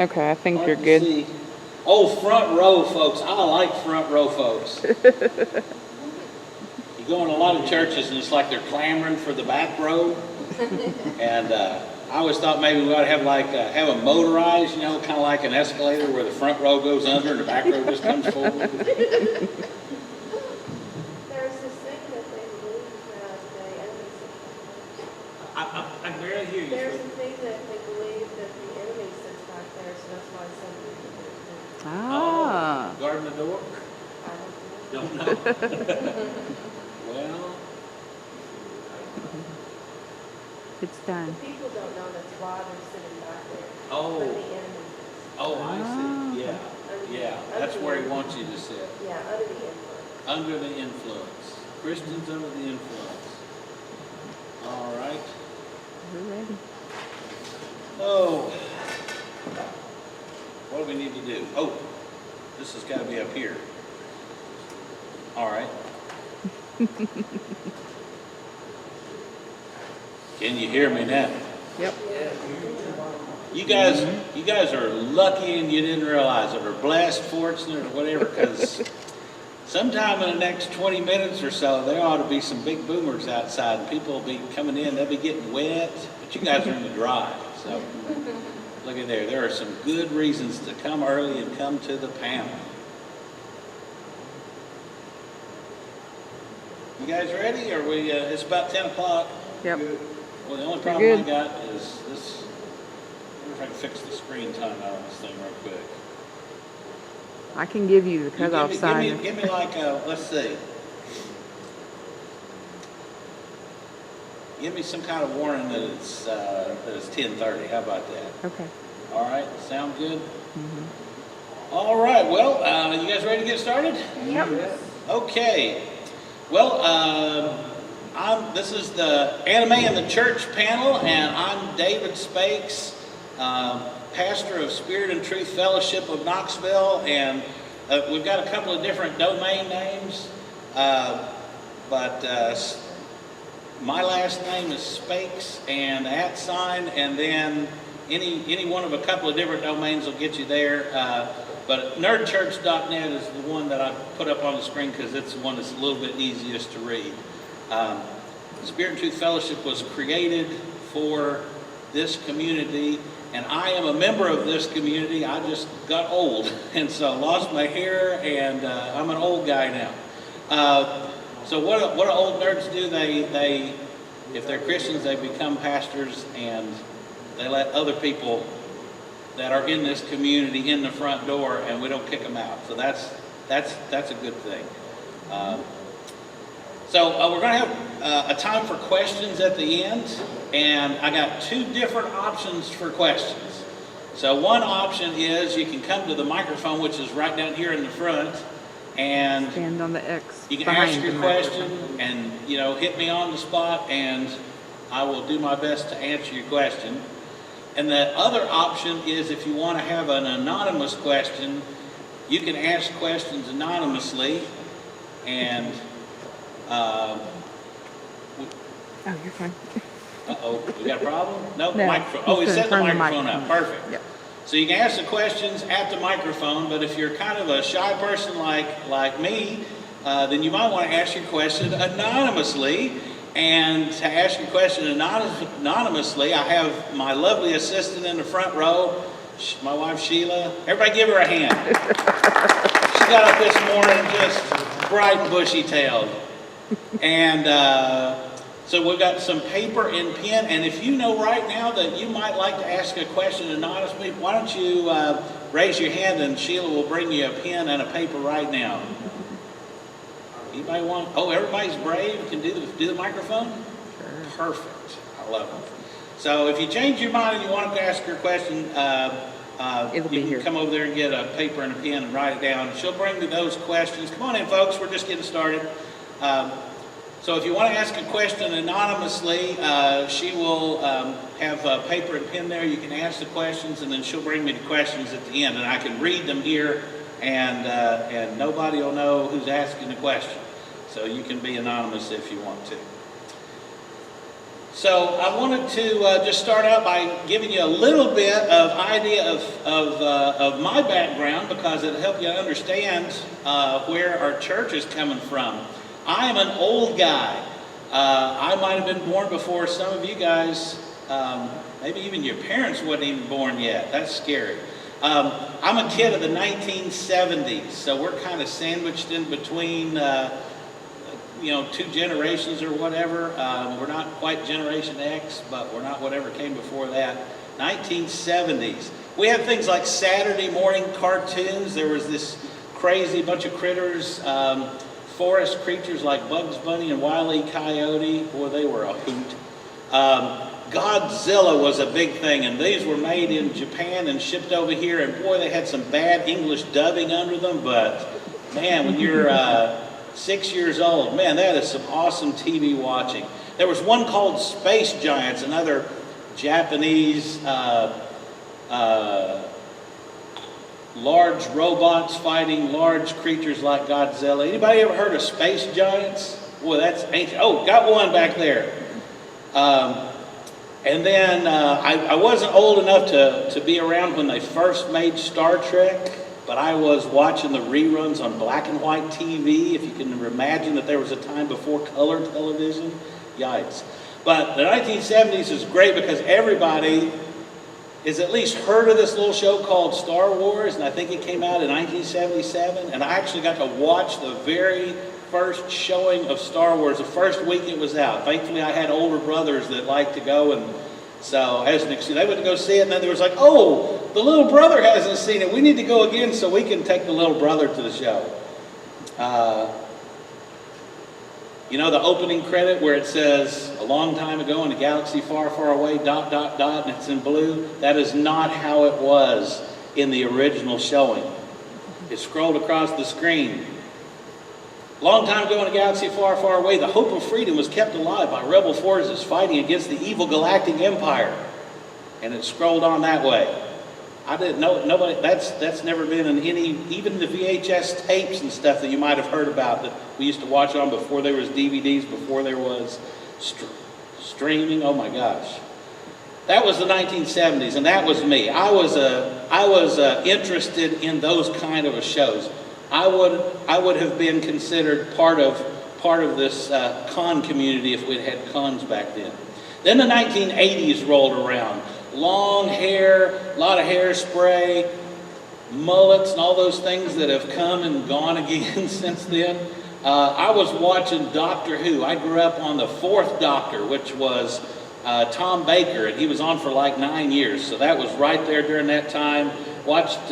Okay, I think Hard you're to good. see. Oh, front row folks. I like front row folks. You go in a lot of churches and it's like they're clamoring for the back row. And I always thought maybe we ought to have have a motorized, kind of like an escalator where the front row goes under and the back row just comes forward. There's this thing that they believe I barely hear you. there's a thing that they believe that the enemy sits back there, so that's why some people do it. Ah. Guarding the door? I don't know. Don't know. Well, It's done. The people don't know that's why they're sitting back there. Oh. But the enemy. oh, I see. Yeah. Yeah, that's where he wants you to sit. Yeah, under the influence. Under the influence. Christians under the influence. All right. We're ready. Oh. What do we need to do? Oh, this has got to be up here. All right. Can you hear me now? Yep. You guys are lucky and you didn't realize it, or blessed, fortunate, or whatever, because sometime in the next 20 minutes or so, there ought to be some big boomers outside, and people will be coming in. They'll be getting wet, but you guys are in the dry. So look at there. There are some good reasons to come early and come to the panel. You guys ready? Or we? It's about 10 o'clock. Yep. Well, the only problem I got is this. I wonder if I can fix the screen time out on this thing real quick. I can give you the cutoff sign. Give me like, let's see. Give me some kind of warning that it's 10:30. How about that? Okay. All right. Sound good? Mm-hmm. All right. Well, you guys ready to get started? Yep. Okay. Well, this is the Anime in the Church panel, and I'm David Spakes, pastor of Spirit and Truth Fellowship of Knoxville, and we've got a couple of different domain names, but my last name is Spakes and @ and then any one of a couple of different domains will get you there. But nerdchurch.net is the one that I put up on the screen because it's the one that's a little bit easiest to read. Spirit and Truth Fellowship was created for this community, and I am a member of this community. I just got old, and so lost my hair, and I'm an old guy now. So what do old nerds do? They, if they're Christians, they become pastors, and they let other people that are in this community in the front door, and we don't kick them out. So that's a good thing. So we're going to have a time for questions at the end, and I got two different options for questions. So one option is you can come to the microphone, which is right down here in the front, and stand on the X. You can ask your question and hit me on the spot, and I will do my best to answer your question. And the other option is if you want to have an anonymous question, you can ask questions anonymously, and Oh, you're fine. uh-oh, we got a problem? No, No, microphone. Oh, we set the turn the microphone up. microphone. Perfect. Yep. So you can ask the questions at the microphone, but if you're kind of a shy person like me, then you might want to ask your question anonymously. And to ask your question anonymously, I have my lovely assistant in the front row, my wife Sheila. Everybody give her a hand. She got up this morning just bright and bushy-tailed. And so we've got some paper and pen, and if you know right now that you might like to ask a question anonymously, why don't you raise your hand and Sheila will bring you a pen and a paper right now. Anybody want? Oh, everybody's brave, can do the microphone? Sure. Perfect. I love it. So if you change your mind and you want to ask your question, you can come over there and get a paper and a pen and write it down. She'll bring me those questions. Come on in, folks. We're just getting started. So if you want to ask a question anonymously, she will have a paper and pen there. You can ask the questions, and then she'll bring me the questions at the end, and I can read them here, and nobody will know who's asking the question. So you can be anonymous if you want to. So I wanted to just start out by giving you a little bit of idea of my background, because it'll help you understand where our church is coming from. I am an old guy. I might have been born before some of you guys. Maybe even your parents wasn't even born yet. That's scary. I'm a kid of the 1970s, so we're kind of sandwiched in between two generations or whatever. We're not quite Generation X, but we're not whatever came before that. 1970s. We had things like Saturday morning cartoons. There was this crazy bunch of critters, forest creatures like Bugs Bunny and Wile E. Coyote. Boy, they were a hoot. Godzilla was a big thing, and these were made in Japan and shipped over here, and boy, they had some bad English dubbing under them, but man, when you're 6 years old, man, that is some awesome TV watching. There was one called Space Giants, another Japanese large robots fighting large creatures like Godzilla. Anybody ever heard of Space Giants? Boy, that's ancient. Oh, got one back there. And then I wasn't old enough to be around when they first made Star Trek, but I was watching the reruns on black and white TV, if you can imagine that there was a time before color television. Yikes. But the 1970s is great because everybody has at least heard of this little show called Star Wars, and I think it came out in 1977, and I actually got to watch the very first showing of Star Wars, the first week it was out. Thankfully, I had older brothers that liked to go, and so as an excuse, they went to go see it, and then there was like, oh, the little brother hasn't seen it. We need to go again so we can take the little brother to the show. The opening credit where it says, a long time ago in a galaxy far, far away, ... and it's in blue. That is not how it was in the original showing. It scrolled across the screen. Long time ago in a galaxy far, far away, the hope of freedom was kept alive by rebel forces fighting against the evil galactic empire. And it scrolled on that way. I didn't know, nobody, that's never been in any, even the VHS tapes and stuff that you might have heard about that we used to watch on before there was DVDs, before there was streaming. Oh my gosh. That was the 1970s, and that was me. I was interested in those kind of shows. I would have been considered part of this con community if we'd had cons back then. Then the 1980s rolled around. Long hair, a lot of hairspray, mullets, and all those things that have come and gone again since then. I was watching Doctor Who. I grew up on the fourth Doctor, which was Tom Baker, and he was on for like 9 years. So that was right there during that time. Watched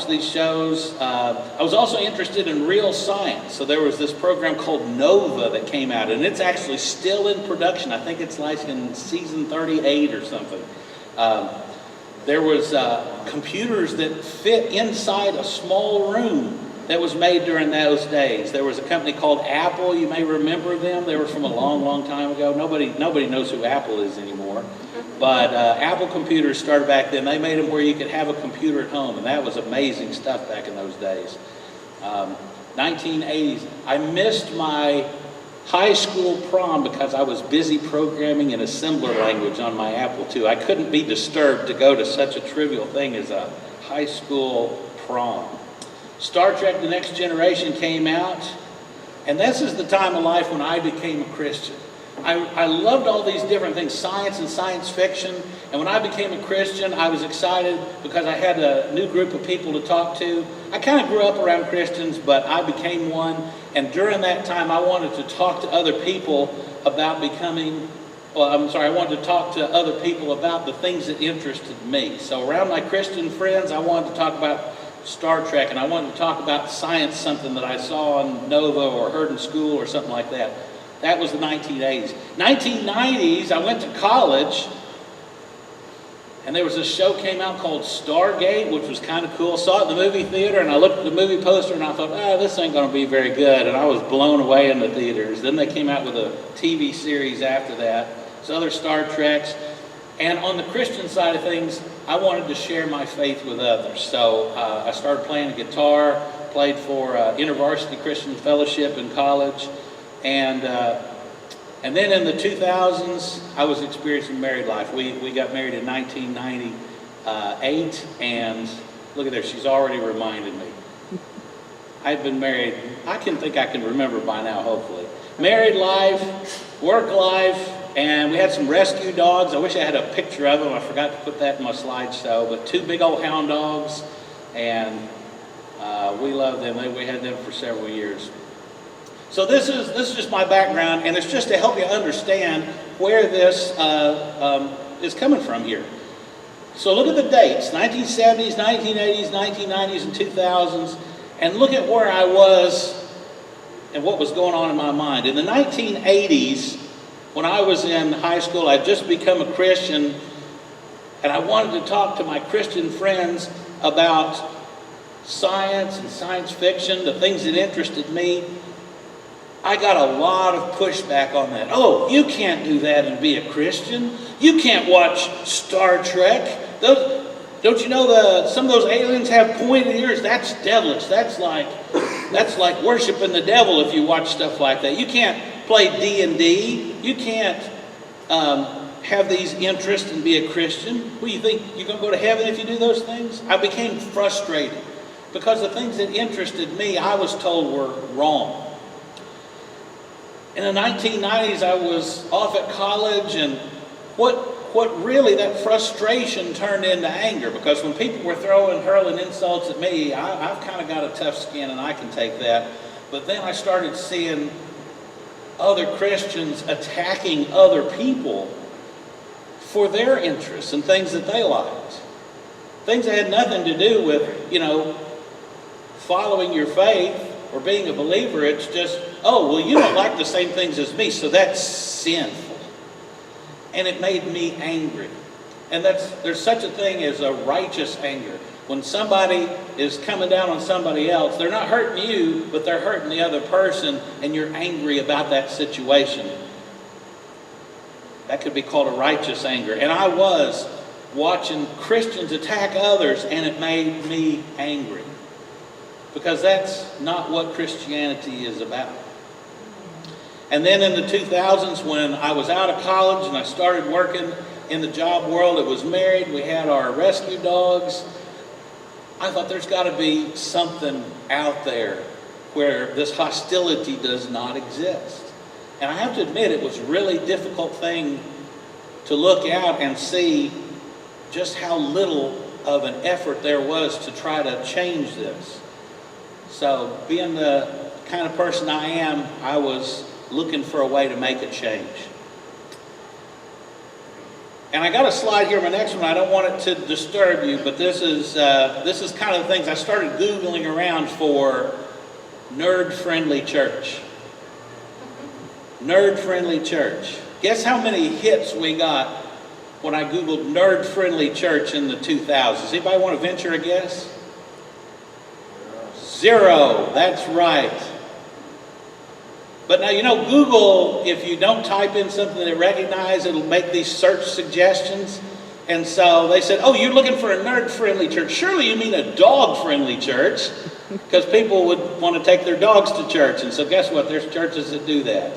these shows. I was also interested in real science. So there was this program called Nova that came out, and it's actually still in production. I think it's like in season 38 or something. There was computers that fit inside a small room that was made during those days. There was a company called Apple. You may remember them. They were from a long, long time ago. Nobody knows who Apple is anymore. But Apple computers started back then. They made them where you could have a computer at home, and that was amazing stuff back in those days. 1980s. I missed my high school prom because I was busy programming in assembler language on my Apple II. I couldn't be disturbed to go to such a trivial thing as a high school prom. Star Trek: The Next Generation came out, and this is the time of life when I became a Christian. I loved all these different things, science and science fiction, and when I became a Christian, I was excited because I had a new group of people to talk to. I kind of grew up around Christians, but I became one, and during that time, I wanted to talk to other people about I wanted to talk to other people about the things that interested me. So around my Christian friends, I wanted to talk about Star Trek, and I wanted to talk about science, something that I saw on Nova or heard in school or something like that. That was the 1980s. 1990s, I went to college, and there was a show came out called Stargate, which was kind of cool. Saw it in the movie theater, and I looked at the movie poster, and I thought, this ain't going to be very good, and I was blown away in the theaters. Then they came out with a TV series after that. There's other Star Treks. And on the Christian side of things, I wanted to share my faith with others. So I started playing the guitar, played for InterVarsity Christian Fellowship in college, and And then in the 2000s, I was experiencing married life. We got married in 1998, and look at there, she's already reminded me. I've been married, I can remember by now, hopefully. Married life, work life, and we had some rescue dogs. I wish I had a picture of them. I forgot to put that in my slideshow, but 2 big old hound dogs, and we love them. We had them for several years. So this is just my background, and it's just to help you understand where this is coming from here. So look at the dates, 1970s, 1980s, 1990s, and 2000s, and look at where I was and what was going on in my mind. In the 1980s, when I was in high school, I'd just become a Christian, and I wanted to talk to my Christian friends about science and science fiction, the things that interested me. I got a lot of pushback on that. Oh, you can't do that and be a Christian. You can't watch Star Trek. Don't you know some of those aliens have pointed ears? That's devilish. That's like worshiping the devil if you watch stuff like that. You can't play D&D. You can't have these interests and be a Christian. What do you think? You're going to go to heaven if you do those things? I became frustrated because the things that interested me, I was told were wrong. In the 1990s, I was off at college, and what really, that frustration turned into anger, because when people were hurling insults at me, I've kind of got a tough skin and I can take that. But then I started seeing other Christians attacking other people for their interests and things that they liked. Things that had nothing to do with, following your faith or being a believer. It's just, oh, well, you don't like the same things as me, so that's sinful. And it made me angry. And there's such a thing as a righteous anger. When somebody is coming down on somebody else, they're not hurting you, but they're hurting the other person, and you're angry about that situation. That could be called a righteous anger. And I was watching Christians attack others, and it made me angry. Because that's not what Christianity is about. And then in the 2000s, when I was out of college and I started working in the job world, it was married, we had our rescue dogs, I thought there's got to be something out there where this hostility does not exist. And I have to admit, it was a really difficult thing to look out and see just how little of an effort there was to try to change this. So being the kind of person I am, I was looking for a way to make a change. And I got a slide here, my next one. I don't want it to disturb you, but this is kind of the things I started Googling around for. Nerd-friendly church. Nerd-friendly church. Guess how many hits we got when I Googled nerd-friendly church in the 2000s? Anybody want to venture a guess? 0. That's right. But now, Google, if you don't type in something that it recognizes, it'll make these search suggestions. And so they said, oh, you're looking for a nerd-friendly church. Surely you mean a dog-friendly church, because people would want to take their dogs to church. And so guess what? There's churches that do that.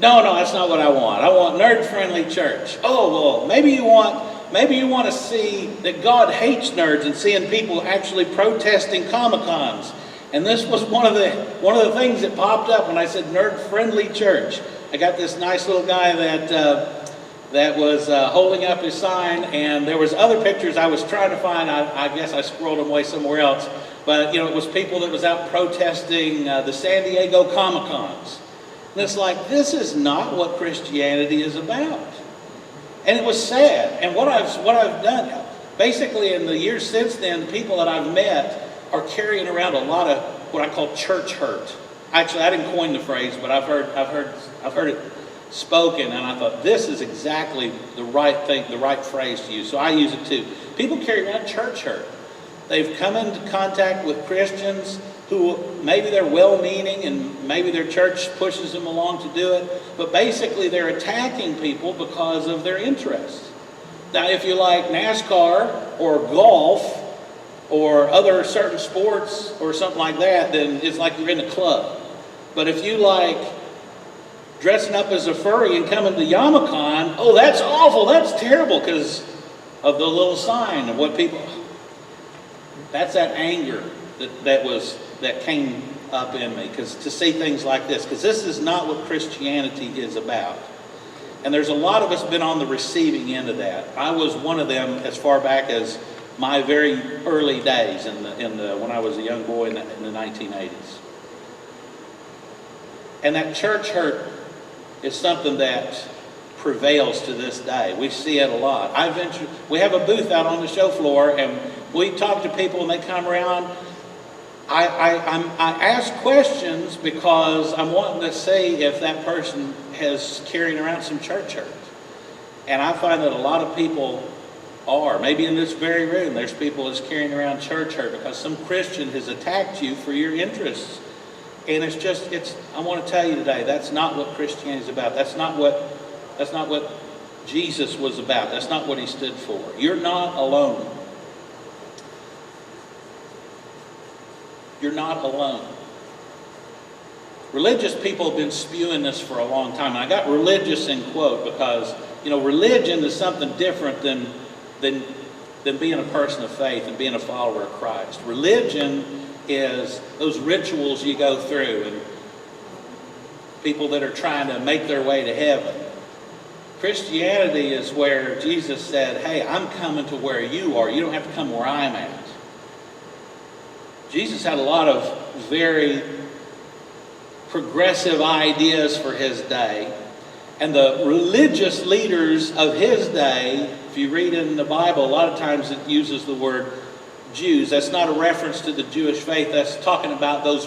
No, that's not what I want. I want nerd-friendly church. Oh, well, maybe you want to see that God hates nerds and seeing people actually protesting Yama-Cons. And this was one of the things that popped up when I said nerd-friendly church. I got this nice little guy that was holding up his sign, and there was other pictures I was trying to find. I guess I scrolled them away somewhere else. But, it was people that was out protesting the San Diego Yama-Cons. And it's like, this is not what Christianity is about. And it was sad. And what I've done, basically in the years since then, the people that I've met are carrying around a lot of what I call church hurt. Actually, I didn't coin the phrase, but I've heard it spoken, and I thought this is exactly the right thing, the right phrase to use. So I use it too. People carry around church hurt. They've come into contact with Christians who maybe they're well-meaning and maybe their church pushes them along to do it, but basically they're attacking people because of their interests. Now, if you like NASCAR or golf or other certain sports or something like that, then it's like you're in a club. But if you like dressing up as a furry and coming to Yama-Con, oh, that's awful, that's terrible, because of the little sign of what people... That's that anger that came up in me, because to see things like this, because this is not what Christianity is about. And there's a lot of us been on the receiving end of that. I was one of them as far back as my very early days when I was a young boy in the 1980s. And that church hurt is something that prevails to this day. We see it a lot. We have a booth out on the show floor, and we talk to people, and they come around. I ask questions because I'm wanting to see if that person has carrying around some church hurt. And I find that a lot of people are. Maybe in this very room, there's people that's carrying around church hurt because some Christian has attacked you for your interests. And I want to tell you today, that's not what Christianity is about. That's not what Jesus was about. That's not what he stood for. You're not alone. You're not alone. Religious people have been spewing this for a long time. And I got religious in quote because, religion is something different than being a person of faith and being a follower of Christ. Religion is those rituals you go through and people that are trying to make their way to heaven. Christianity is where Jesus said, hey, I'm coming to where you are. You don't have to come where I'm at. Jesus had a lot of very progressive ideas for his day. And the religious leaders of his day, if you read in the Bible, a lot of times it uses the word Jews. That's not a reference to the Jewish faith. That's talking about those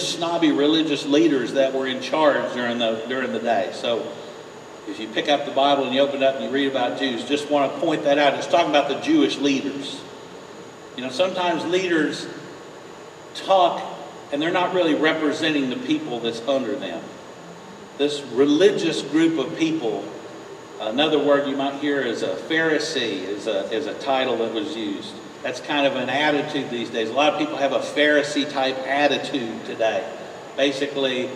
snobby religious leaders that were in charge during the day. So if you pick up the Bible and you open it up and you read about Jews, just want to point that out. It's talking about the Jewish leaders. Sometimes leaders talk and they're not really representing the people that's under them. This religious group of people, another word you might hear is a Pharisee, is a title that was used. That's kind of an attitude these days. A lot of people have a Pharisee-type attitude today. Basically,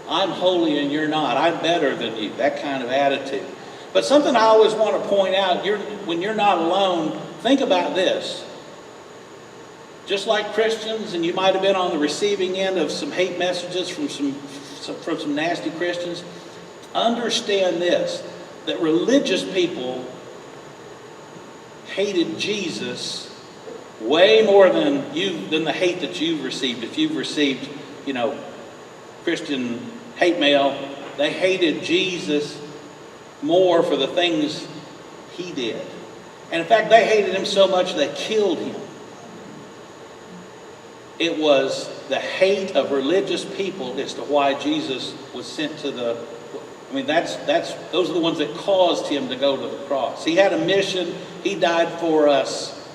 I'm holy and you're not. I'm better than you. That kind of attitude. But something I always want to point out, when you're not alone, think about this. Just like Christians, and you might have been on the receiving end of some hate messages from some nasty Christians, understand this, that religious people hated Jesus way more than the hate that you've received. If you've received, Christian hate mail, they hated Jesus more for the things he did. And in fact, they hated him so much they killed him. It was the hate of religious people as to why Jesus was sent to those are the ones that caused him to go to the cross. He had a mission. He died for us.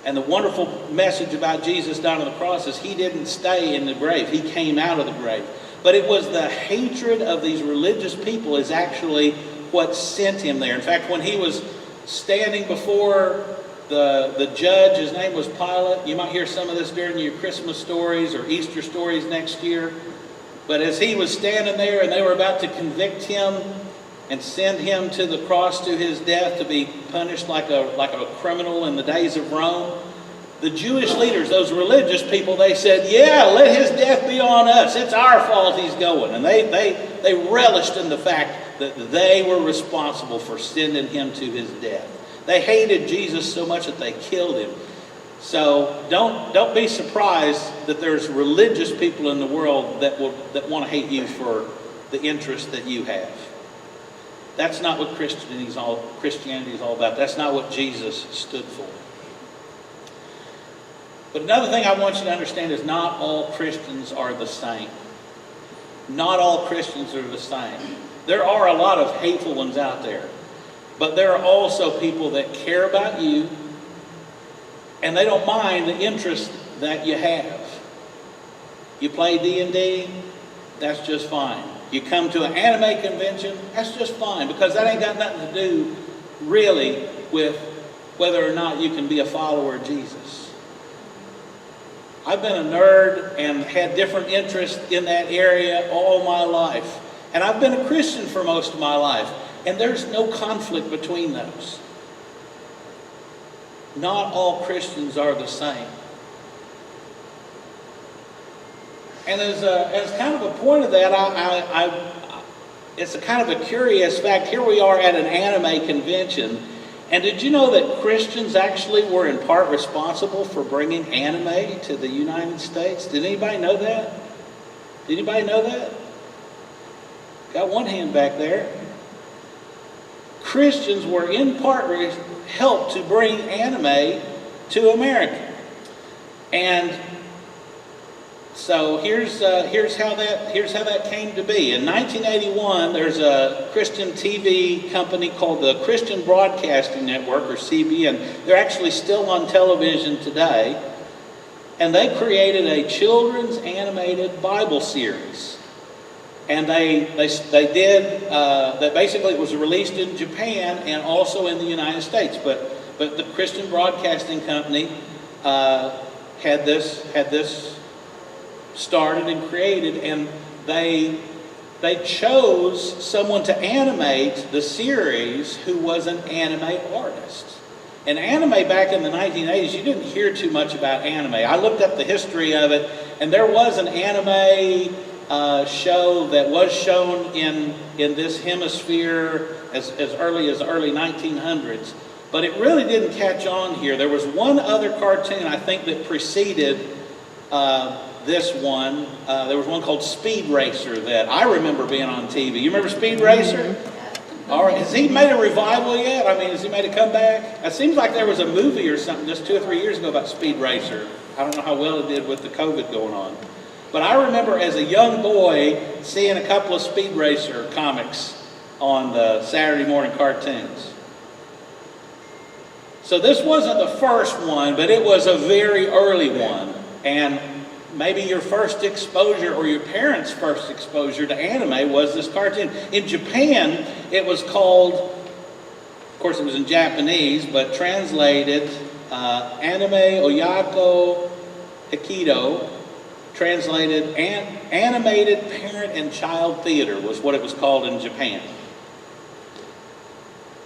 And the wonderful message about Jesus down on the cross is he didn't stay in the grave. He came out of the grave. But it was the hatred of these religious people is actually what sent him there. In fact, when he was standing before the judge, his name was Pilate. You might hear some of this during your Christmas stories or Easter stories next year. But as he was standing there and they were about to convict him and send him to the cross to his death to be punished like a criminal in the days of Rome, the Jewish leaders, those religious people, they said, yeah, let his death be on us. It's our fault he's going. And they relished in the fact that they were responsible for sending him to his death. They hated Jesus so much that they killed him. So don't be surprised that there's religious people in the world that want to hate you for the interest that you have. That's not what Christianity is all about. That's not what Jesus stood for. But another thing I want you to understand is not all Christians are the same. Not all Christians are the same. There are a lot of hateful ones out there. But there are also people that care about you and they don't mind the interest that you have. You play D&D, that's just fine. You come to an anime convention, that's just fine, because that ain't got nothing to do really with whether or not you can be a follower of Jesus. I've been a nerd and had different interests in that area all my life. And I've been a Christian for most of my life. And there's no conflict between those. Not all Christians are the same. And as kind of a point of that, it's a kind of a curious fact. Here we are at an anime convention. And did you know that Christians actually were in part responsible for bringing anime to the United States? Did anybody know that? Did anybody know that? Got one hand back there. Christians were in part helped to bring anime to America. And so here's how that came to be. In 1981, there's a Christian TV company called the Christian Broadcasting Network, or CBN. They're actually still on television today. And they created a children's animated Bible series. And they did that. Basically, it was released in Japan and also in the United States. But the Christian Broadcasting Company had this started and created, and they chose someone to animate the series who was an anime artist. And anime back in the 1980s, you didn't hear too much about anime. I looked up the history of it, and there was an anime show that was shown in this hemisphere as early as the early 1900s. But it really didn't catch on here. There was one other cartoon, I think, that preceded this one. There was one called Speed Racer that I remember being on TV. You remember Speed Racer? All right. Has he made a revival yet? I mean, has he made a comeback? It seems like there was a movie or something just 2 or 3 years ago about Speed Racer. I don't know how well it did with the COVID going on. But I remember as a young boy seeing a couple of Speed Racer comics on the Saturday morning cartoons. So this wasn't the first one, but it was a very early one. And maybe your first exposure or your parents' first exposure to anime was this cartoon. In Japan, it was called, of course it was in Japanese, but translated Anime Oyako Hikido, translated Animated Parent and Child Theater was what it was called in Japan.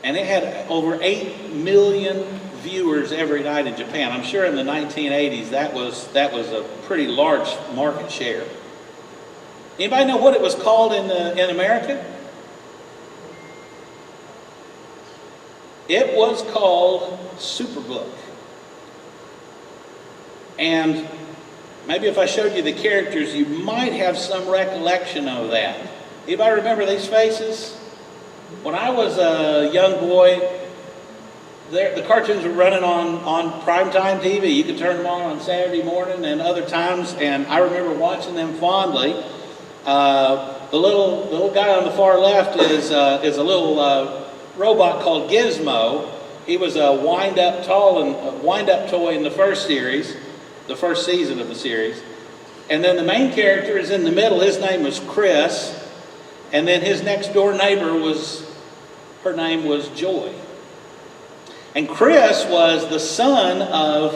And it had over 8 million viewers every night in Japan. I'm sure in the 1980s that was a pretty large market share. Anybody know what it was called in America? It was called Superbook. And maybe if I showed you the characters, you might have some recollection of that. Anybody remember these faces? When I was a young boy, the cartoons were running on primetime TV. You could turn them on Saturday morning and other times, and I remember watching them fondly. The little guy on the far left is a little robot called Gizmo. He was a wind-up toy in the first series, the first season of the series. And then the main character is in the middle. His name was Chris. And then his next door neighbor her name was Joy. And Chris was the son of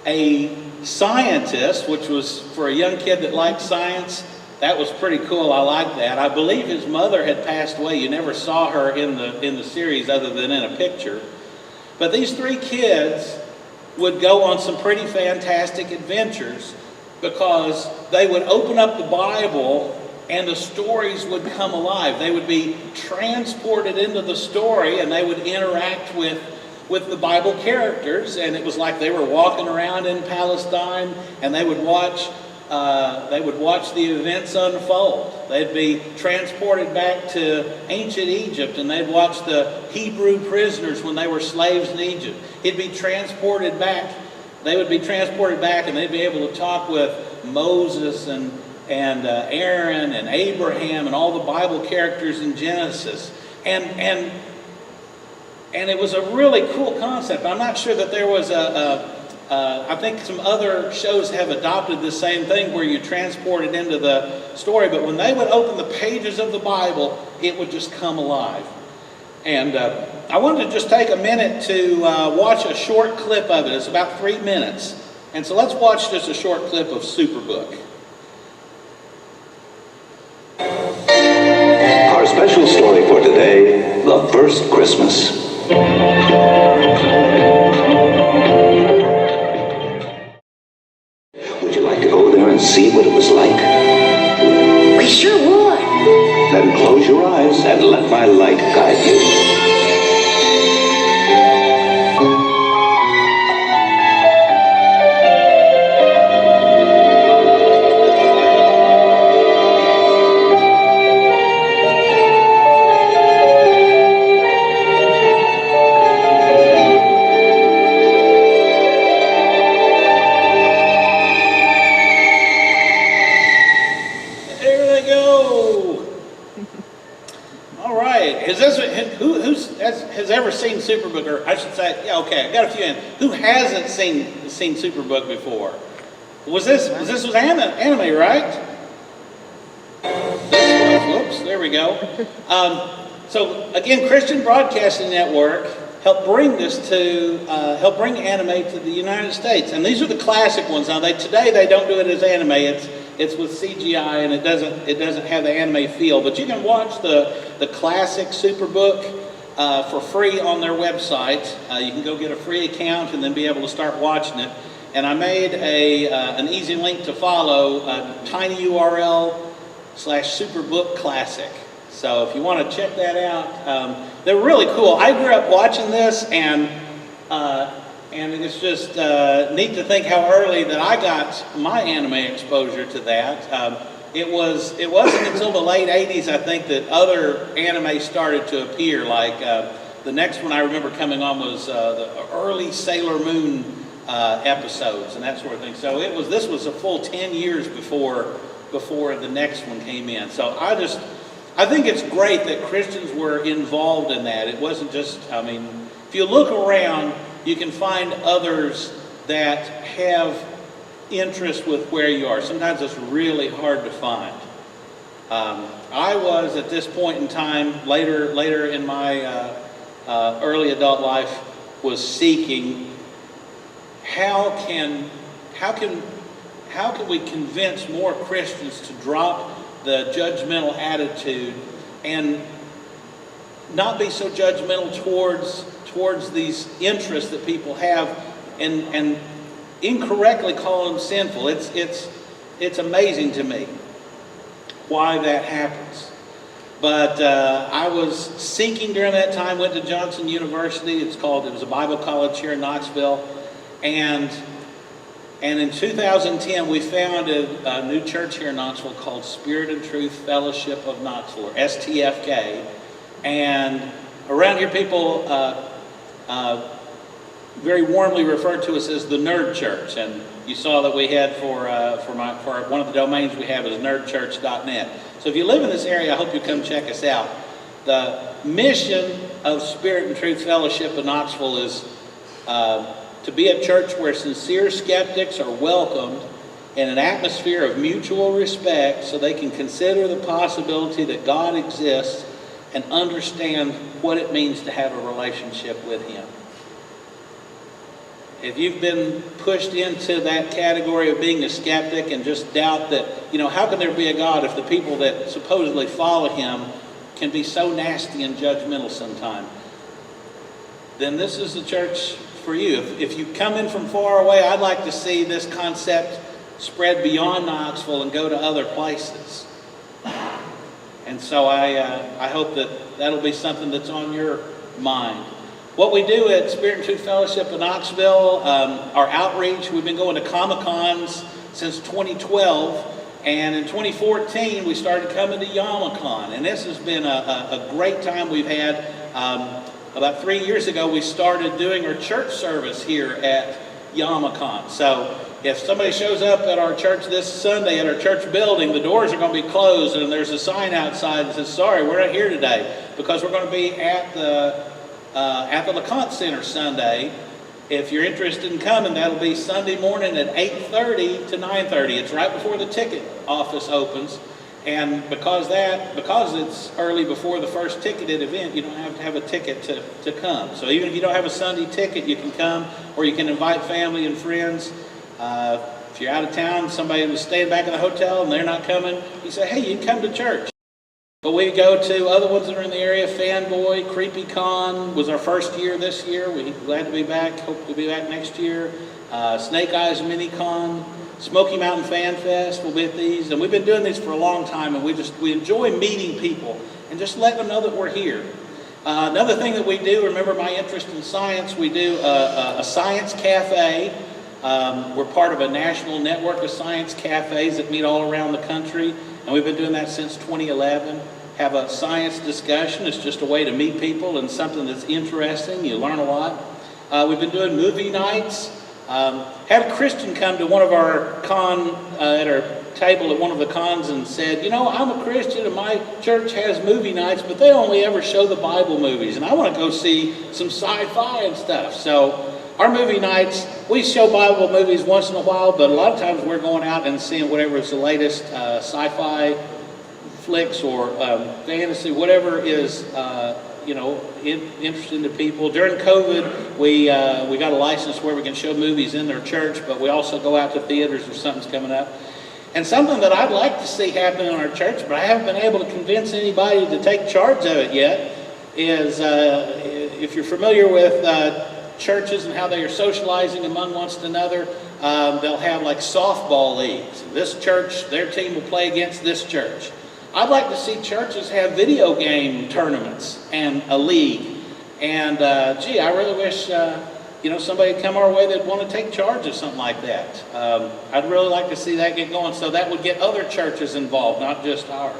a scientist, which was, for a young kid that liked science, that was pretty cool. I like that. I believe his mother had passed away. You never saw her in the series other than in a picture. But these 3 kids would go on some pretty fantastic adventures because they would open up the Bible and the stories would come alive. They would be transported into the story and they would interact with the Bible characters, and it was like they were walking around in Palestine and they would watch the events unfold. They'd be transported back to ancient Egypt and they'd watch the Hebrew prisoners when they were slaves in Egypt. He'd be transported back. They would be transported back and they'd be able to talk with Moses and Aaron and Abraham and all the Bible characters in Genesis. And it was a really cool concept. I'm not sure that there was I think some other shows have adopted the same thing where you transport it into the story, but when they would open the pages of the Bible, it would just come alive. And I wanted to just take a minute to watch a short clip of it. It's about 3 minutes. And so let's watch just a short clip of Superbook. Our special story for today, The First Christmas. Would you like to go there and see what it was like? We sure would. Then close your eyes and let my light guide you. Has ever seen Superbook, or I should say, yeah, okay, I got a few in. Who hasn't seen Superbook before? Was anime, right? Whoops, there we go. So again, Christian Broadcasting Network helped bring anime to the United States, and these are the classic ones. Now today they don't do it as anime. It's with CGI, and it doesn't have the anime feel. But you can watch the classic Superbook for free on their website. You can go get a free account and then be able to start watching it. And I made an easy link to follow, tiny URL/Superbook Classic. So if you want to check that out, they're really cool. I grew up watching this, and it's just neat to think how early that I got my anime exposure to that. It wasn't until the late 80s, I think, that other anime started to appear. Like the next one I remember coming on was the early Sailor Moon episodes and that sort of thing. So this was a full 10 years before the next one came in. So I think it's great that Christians were involved in that. It wasn't just, if you look around, you can find others that have interest with where you are. Sometimes it's really hard to find. I was at this point in time, later in my early adult life, was seeking how can we convince more Christians to drop the judgmental attitude and not be so judgmental towards these interests that people have and incorrectly call them sinful. It's amazing to me why that happens. But I was seeking during that time, went to Johnson University. It was a Bible college here in Knoxville. And in 2010, we founded a new church here in Knoxville called Spirit and Truth Fellowship of Knoxville, or STFK. And around here, people very warmly refer to us as the Nerd Church. And you saw that we had for one of the domains we have is nerdchurch.net. So if you live in this area, I hope you come check us out. The mission of Spirit and Truth Fellowship of Knoxville is to be a church where sincere skeptics are welcomed in an atmosphere of mutual respect so they can consider the possibility that God exists and understand what it means to have a relationship with Him. If you've been pushed into that category of being a skeptic and just doubt that, how can there be a God if the people that supposedly follow Him can be so nasty and judgmental sometime, then this is the church for you. If you come in from far away, I'd like to see this concept spread beyond Knoxville and go to other places. And so I hope that'll be something that's on your mind. What we do at Spirit and Truth Fellowship in Knoxville, our outreach, we've been going to Comic-Cons since 2012. And in 2014, we started coming to Yama-Con. And this has been a great time we've had. About 3 years ago, we started doing our church service here at Yama-Con. So if somebody shows up at our church this Sunday at our church building, the doors are going to be closed and there's a sign outside that says, sorry, we're not here today, because we're going to be at the LeConte Center Sunday. If you're interested in coming, that'll be Sunday morning at 8:30 to 9:30. It's right before the ticket office opens. And because it's early before the first ticketed event, you don't have to have a ticket to come. So even if you don't have a Sunday ticket, you can come, or you can invite family and friends. If you're out of town, somebody was staying back in the hotel and they're not coming, you say, hey, you can come to church. But we go to other ones that are in the area. Fanboy, Creepy Con was our first year this year. We're glad to be back. Hope to be back next year. Snake Eyes Mini Con, Smoky Mountain Fan Fest will be at these. And we've been doing these for a long time, and we enjoy meeting people and just letting them know that we're here. Another thing that we do, remember my interest in science, we do a science cafe. We're part of a national network of science cafes that meet all around the country, and we've been doing that since 2011. Have a science discussion. It's just a way to meet people and something that's interesting. You learn a lot. We've been doing movie nights. Had a Christian come to one of our at our table at one of the cons and said, you know, I'm a Christian and my church has movie nights, but they only ever show the Bible movies, and I want to go see some sci-fi and stuff. So our movie nights, we show Bible movies once in a while, but a lot of times we're going out and seeing whatever is the latest sci-fi flicks or fantasy, whatever is interesting to people. During COVID, we got a license where we can show movies in their church, but we also go out to theaters if something's coming up. And something that I'd like to see happen in our church, but I haven't been able to convince anybody to take charge of it yet, is if you're familiar with churches and how they are socializing among one another, they'll have like softball leagues. This church, their team will play against this church. I'd like to see churches have video game tournaments and a league. And I really wish somebody would come our way that'd want to take charge of something like that. I'd really like to see that get going, so that would get other churches involved, not just ours.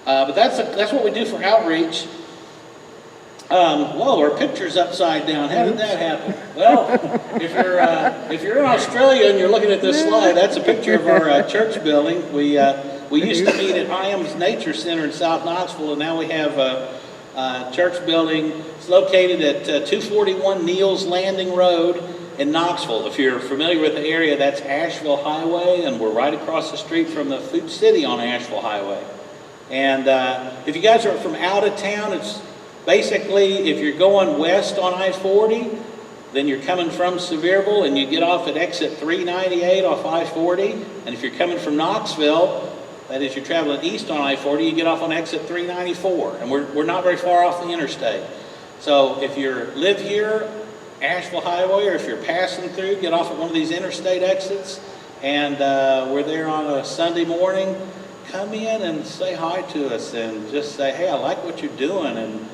But that's what we do for outreach. Whoa, our picture's upside down. How did that happen? Well, if you're in Australia and you're looking at this slide, that's a picture of our church building. We used to meet at Hyams Nature Center in South Knoxville, and now we have a church building. It's located at 241 Neal's Landing Road in Knoxville. If you're familiar with the area, that's Asheville Highway, and we're right across the street from the Food City on Asheville Highway. And if you guys are from out of town, it's basically, if you're going west on I-40, then you're coming from Sevierville and you get off at exit 398 off I-40. And if you're coming from Knoxville, that is, you're traveling east on I-40, you get off on exit 394. And we're not very far off the interstate. So if you live here, Asheville Highway, or if you're passing through, get off at one of these interstate exits. And we're there on a Sunday morning. Come in and say hi to us and just say, hey, I like what you're doing. And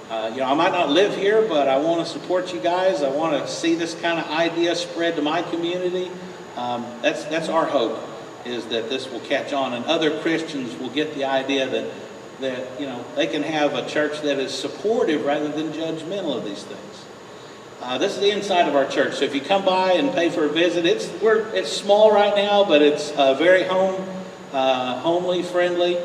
I might not live here, but I want to support you guys. I want to see this kind of idea spread to my community. That's our hope, is that this will catch on and other Christians will get the idea that they can have a church that is supportive rather than judgmental of these things. This is the inside of our church. So if you come by and pay for a visit, it's small right now, but it's very homely, friendly,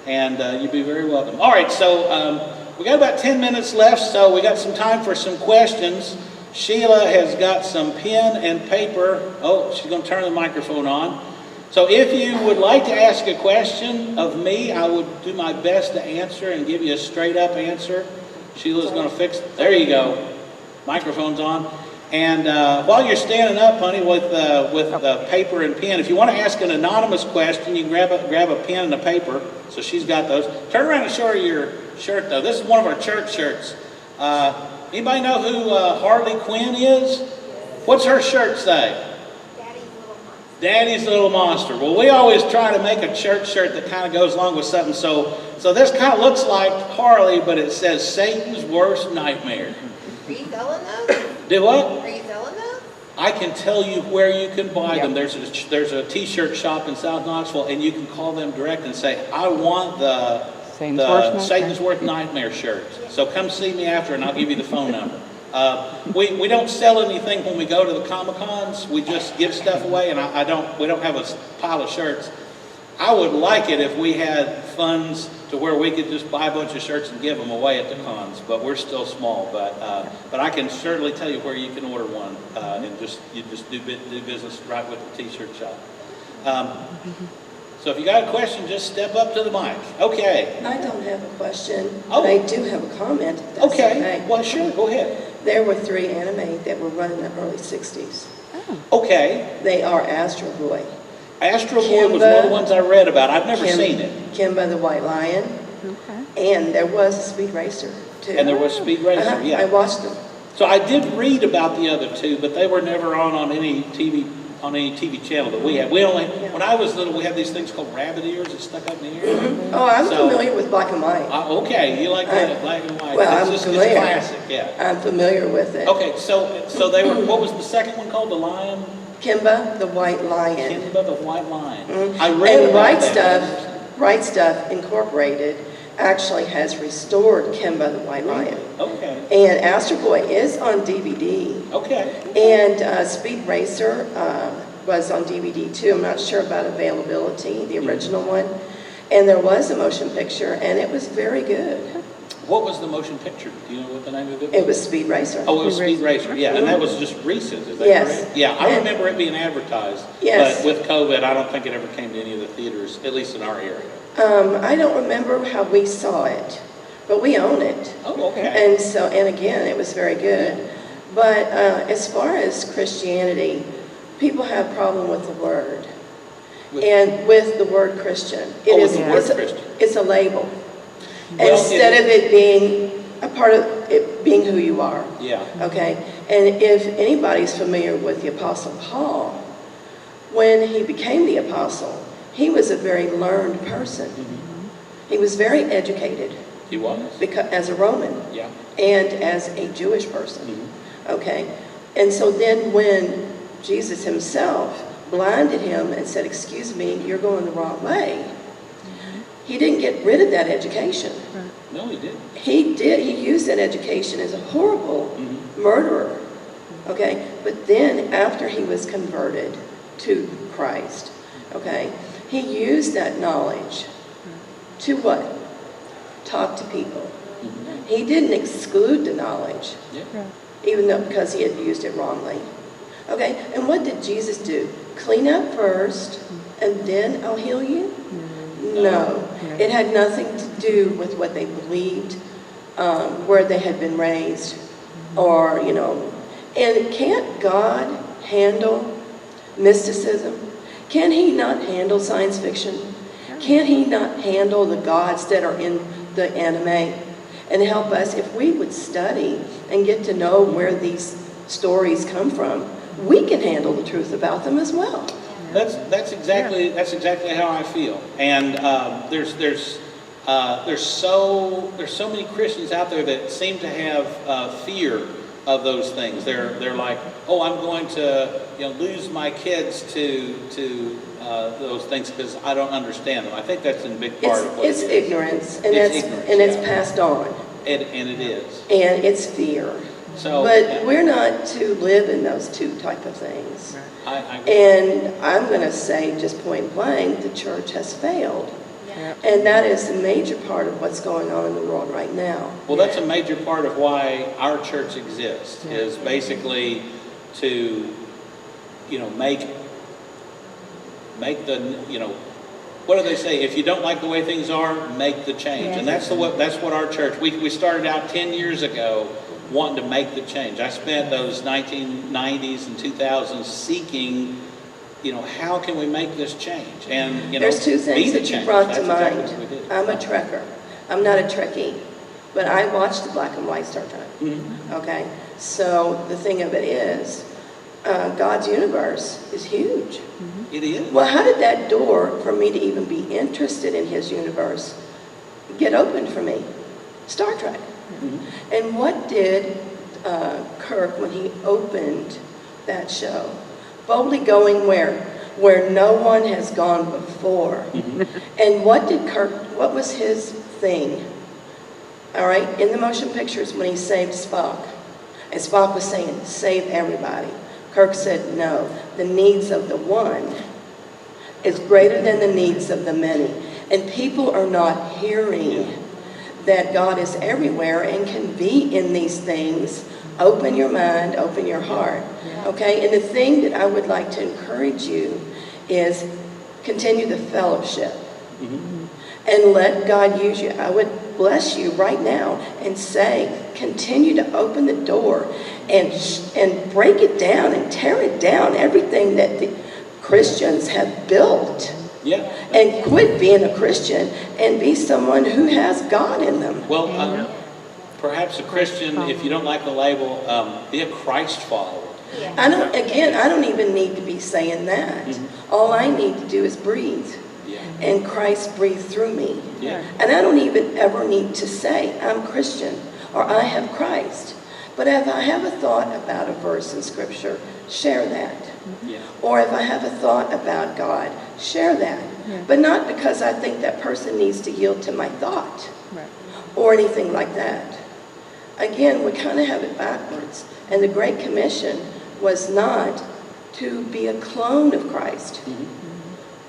and you'd be very welcome. All right, so we got about 10 minutes left, so we got some time for some questions. Sheila has got some pen and paper. Oh, she's going to turn the microphone on. So if you would like to ask a question of me, I would do my best to answer and give you a straight up answer. Sheila's going to fix it. There you go. Microphone's on. And while you're standing up, honey, with paper and pen, if you want to ask an anonymous question, you can grab a pen and a paper. So she's got those. Turn around and show her your shirt, though. This is one of our church shirts. Anybody know who Harley Quinn is? What's her shirt say? Daddy's Little Monster. Well, we always try to make a church shirt that kind of goes along with something. So this kind of looks like Harley, but it says Satan's worst nightmare. Are you selling those? Do what? Are you selling those? I can tell you where you can buy them. There's a t-shirt shop in South Knoxville, and you can call them direct and say, I want the Satan's Worst Nightmare shirt. So come see me after, and I'll give you the phone number. We don't sell anything when we go to the Comic-Cons. We just give stuff away, and we don't have a pile of shirts. I would like it if we had funds to where we could just buy a bunch of shirts and give them away at the cons, but we're still small. But I can certainly tell you where you can order one, and you just do business right with the t-shirt shop. So if you got a question, just step up to the mic. Okay. I don't have a question, but I do have a comment. Okay. Well, sure. Go ahead. There were 3 anime that were run in the early 60s. Okay. They are Astro Boy. Astro Boy was one of the ones I read about. I've never seen it. Kimba the White Lion. Okay. And there was a Speed Racer, too. And there was Speed Racer, yeah. I watched them. So I did read about the other two, but they were never on any TV channel that we had. We only, when I was little, we had these things called rabbit ears that stuck up in the air. Mm-hmm. Oh, I'm familiar with black and white. Okay, you like that, black and white. Well, It's familiar. It's classic, yeah. I'm familiar with it. Okay, so they were, what was the second one called? The Lion? Kimba the White Lion. Kimba the White Lion. Mm-hmm. I read and about that. Right Stuff Incorporated actually has restored Kimba the White Lion. Okay. And Astro Boy is on DVD. Okay. And Speed Racer was on DVD too. I'm not sure about availability, the original one. And there was a motion picture, and it was very good. What was the motion picture? Do you know what the name of it was? It was Speed Racer. Oh, it was Speed Racer, yeah. And that was just recent, is that Yes. correct? Yeah, I remember it being advertised. Yes. But with COVID, I don't think it ever came to any of the theaters, at least in our area. I don't remember how we saw it, but we own it. Oh, okay. And so, and again, it was very good. But as far as Christianity, people have a problem with the word. And with the word Christian. It's a label. Well, Instead of it being a part of it being who you are. Yeah. Okay? And if anybody's familiar with the Apostle Paul, when he became the apostle, he was a very learned person. Mm-hmm. He was very educated. He was? Because, as a Roman. Yeah. And as a Jewish person. Mm-hmm. Okay? And so then when Jesus himself blinded him and said, "Excuse me, you're going the wrong way," he didn't get rid of that education. No, he didn't. He did. He used that education as a horrible murderer. Okay? But then after he was converted to Christ, okay, he used that knowledge to what? Talk to people. He didn't exclude the knowledge, even though because he had used it wrongly. Okay, and what did Jesus do? Clean up first, and then I'll heal you? No. It had nothing to do with what they believed, where they had been raised, or, you know. And can't God handle mysticism? Can he not handle science fiction? Can he not handle the gods that are in the anime and help us? If we would study and get to know where these stories come from, we can handle the truth about them as well. That's exactly how I feel. And there's so many Christians out there that seem to have fear of those things. They're like, oh, I'm going to lose my kids to those things because I don't understand them. I think that's in big part of what it's it is. ignorance, and it's passed on. And it is. And it's fear. But we're not to live in those two type of things. And I'm going to say, just point blank, the church has failed. And that is a major part of what's going on in the world right now. Well, that's a major part of why our church exists, is basically to, make the, what do they say? If you don't like the way things are, make the change. And that's what our church, we started out 10 years ago wanting to make the change. I spent those 1990s and 2000s seeking, how can we make this change? And, there's two things that you brought to mind. Exactly I'm a Trekker. I'm not a Trekkie, but I watched the black and white Star Trek. Okay? So the thing of it is, God's universe is huge. It is. Well, how did that door for me to even be interested in his universe get opened for me? Star Trek. And what did Kirk, when he opened that show? Boldly going where? Where no one has gone before. And what was his thing? All right, in the motion pictures when he saved Spock, and Spock was saying, save everybody. Kirk said, no, the needs of the one is greater than the needs of the many. And people are not hearing that God is everywhere and can be in these things. Open your mind, open your heart. Okay, and the thing that I would like to encourage you is continue the fellowship. And let God use you. I would bless you right now and say, continue to open the door and break it down and tear it down, everything that the Christians have built. Yeah. And quit being a Christian and be someone who has God in them. Well, perhaps a Christian, if you don't like the label, be a Christ follower. I don't even need to be saying that. All I need to do is breathe. Yeah. And Christ breathe through me. Yeah. And I don't even ever need to say I'm Christian or I have Christ. But if I have a thought about a verse in Scripture, share that. Yeah. Or if I have a thought about God, share that. Yeah. But not because I think that person needs to yield to my thought Right. or anything like that. Again, we kind of have it backwards. And the Great Commission was not to be a clone of Christ.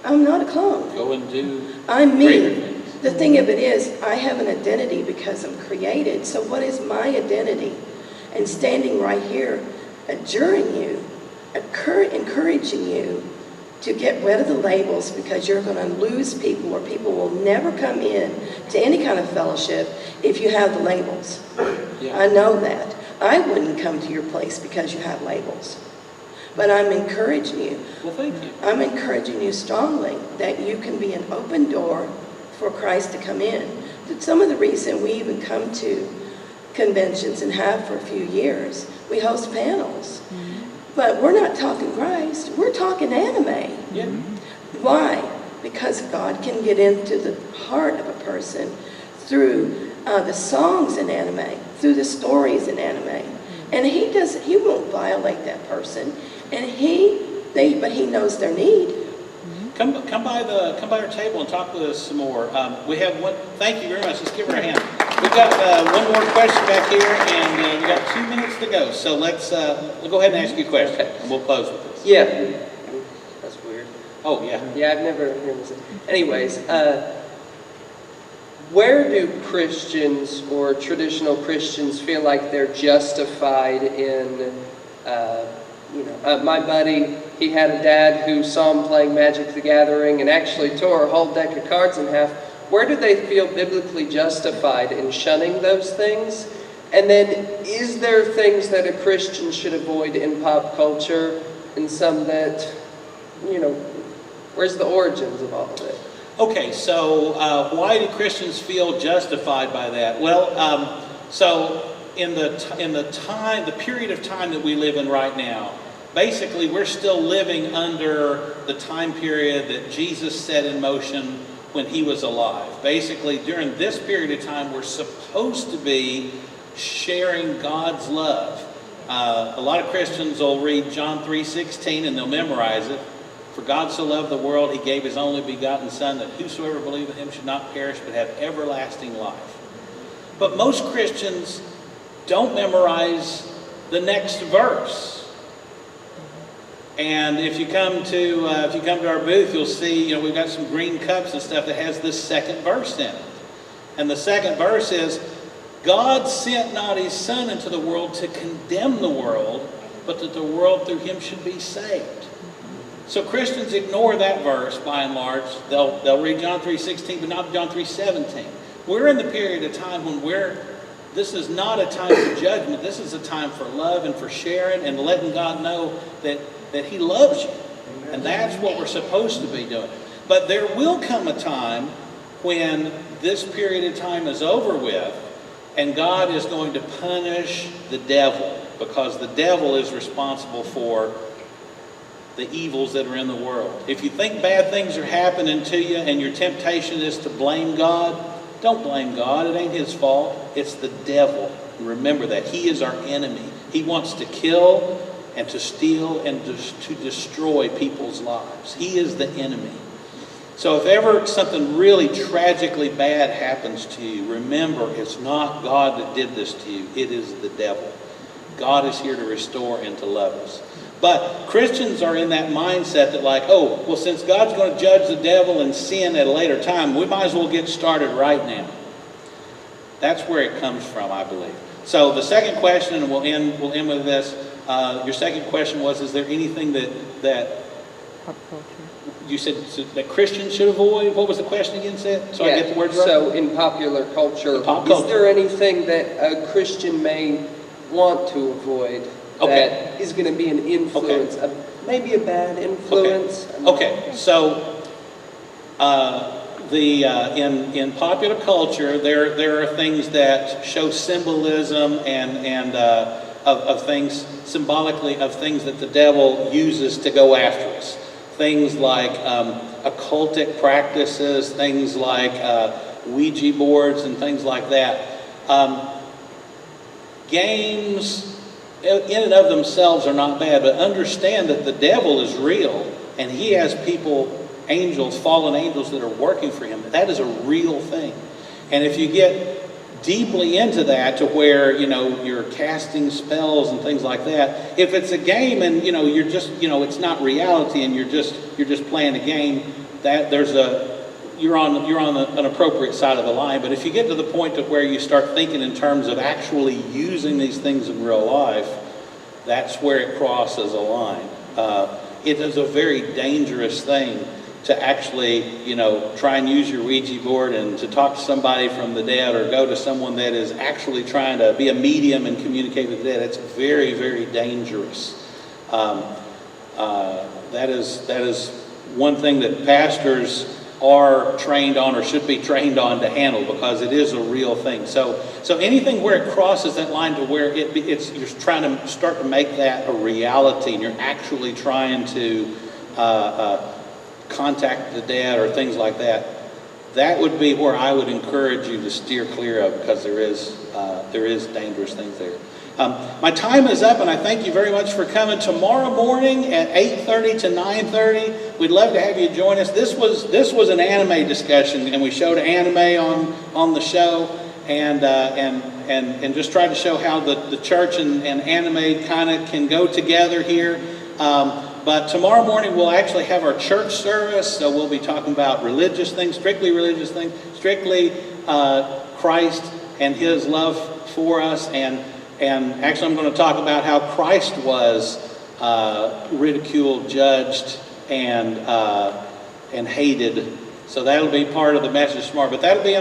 I'm not a clone. Go and do I'm greater me. things. The thing of it is, I have an identity because I'm created. So what is my identity? And standing right here, adjuring you, encouraging you to get rid of the labels, because you're going to lose people, or people will never come in to any kind of fellowship if you have the labels. Yeah. I know that. I wouldn't come to your place because you have labels. But I'm encouraging you. Well, thank you. I'm encouraging you strongly that you can be an open door for Christ to come in. Some of the reason we even come to conventions and have for a few years, we host panels. But we're not talking Christ, we're talking anime. Yeah. Why? Because God can get into the heart of a person through the songs in anime, through the stories in anime. And he won't violate that person. And but he knows their need. Come by our table and talk with us some more. We have one. Thank you very much. Let's give her a hand. We've got one more question back here, and we've got 2 minutes to go. So we'll go ahead and ask you a question, and we'll close with this. Yeah. That's weird. Oh yeah. Yeah, I've never heard this. Anyways, where do Christians or traditional Christians feel like they're justified in, my buddy, he had a dad who saw him playing Magic the Gathering and actually tore a whole deck of cards in half. Where do they feel biblically justified in shunning those things? And then, is there things that a Christian should avoid in pop culture, and some that, where's the origins of all of it? Okay, so why do Christians feel justified by that? Well, so in the period of time that we live in right now, basically we're still living under the time period that Jesus set in motion when he was alive. Basically, during this period of time, we're supposed to be sharing God's love. A lot of Christians will read John 3:16 and they'll memorize it. For God so loved the world, he gave his only begotten Son, that whosoever believeth him should not perish, but have everlasting life. But most Christians don't memorize the next verse. And if you come to our booth, you'll see, we've got some green cups and stuff that has this second verse in it. And the second verse is, God sent not his Son into the world to condemn the world, but that the world through him should be saved. So Christians ignore that verse by and large. They'll read John 3:16, but not John 3:17. We're in the period of time when this is not a time for judgment. This is a time for love and for sharing and letting God know that he loves you. And that's what we're supposed to be doing. But there will come a time when this period of time is over with, and God is going to punish the devil, because the devil is responsible for the evils that are in the world. If you think bad things are happening to you and your temptation is to blame God, don't blame God. It ain't his fault. It's the devil. Remember that. He is our enemy. He wants to kill and to steal and to destroy people's lives. He is the enemy. So if ever something really tragically bad happens to you, remember it's not God that did this to you. It is the devil. God is here to restore and to love us. But Christians are in that mindset that since God's going to judge the devil and sin at a later time, we might as well get started right now. That's where it comes from, I believe. So the second question, and we'll end with this. Your second question was, is there anything that Pop culture. you said that Christians should avoid? What was the question again, said? So I get the words right? So in popular culture, is there anything that a Christian may want to avoid Okay. that is going to be an influence, maybe a bad influence. Okay, so in popular culture, there are things that show symbolism and of things symbolically of things that the devil uses to go after us. Things like occultic practices, things like Ouija boards, and things like that. Games in and of themselves are not bad, but understand that the devil is real, and he has people, angels, fallen angels that are working for him. That is a real thing. And if you get deeply into that to where, you're casting spells and things like that, if it's a game and, you're just, it's not reality and you're just playing a game, that you're on an appropriate side of the line. But if you get to the point to where you start thinking in terms of actually using these things in real life, that's where it crosses a line. It is a very dangerous thing to actually, try and use your Ouija board and to talk to somebody from the dead, or go to someone that is actually trying to be a medium and communicate with the dead. It's very, very dangerous. That is one thing that pastors are trained on, or should be trained on, to handle, because it is a real thing. So anything where it crosses that line to where you're trying to start to make that a reality, and you're actually trying to contact the dead or things like that, that would be where I would encourage you to steer clear of, because there is dangerous things there. My time is up, and I thank you very much for coming. Tomorrow morning at 8:30 to 9:30, we'd love to have you join us. This was an anime discussion, and we showed anime on the show, and just tried to show how the church and anime kind of can go together here. But tomorrow morning we'll actually have our church service, so we'll be talking about religious things, strictly Christ and His love for us, and actually I'm going to talk about how Christ was ridiculed, judged, and hated. So that'll be part of the message tomorrow. But that'll be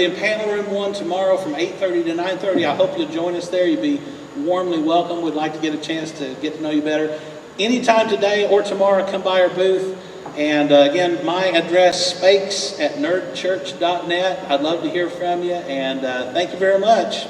in panel room 1 tomorrow from 8:30 to 9:30. I hope you'll join us there. You'll be warmly welcome. We'd like to get a chance to get to know you better. Anytime today or tomorrow, come by our booth. And again, my address, spakes@nerdchurch.net. I'd love to hear from you, and thank you very much.